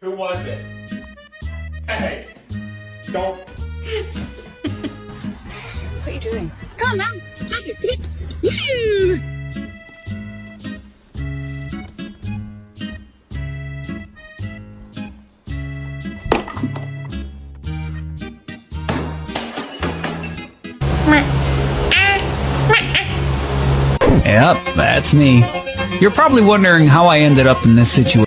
Who was it? Hey, don't. What are you doing? Come on, take it, quick. Woo! Yep, that's me. You're probably wondering how I ended up in this situation.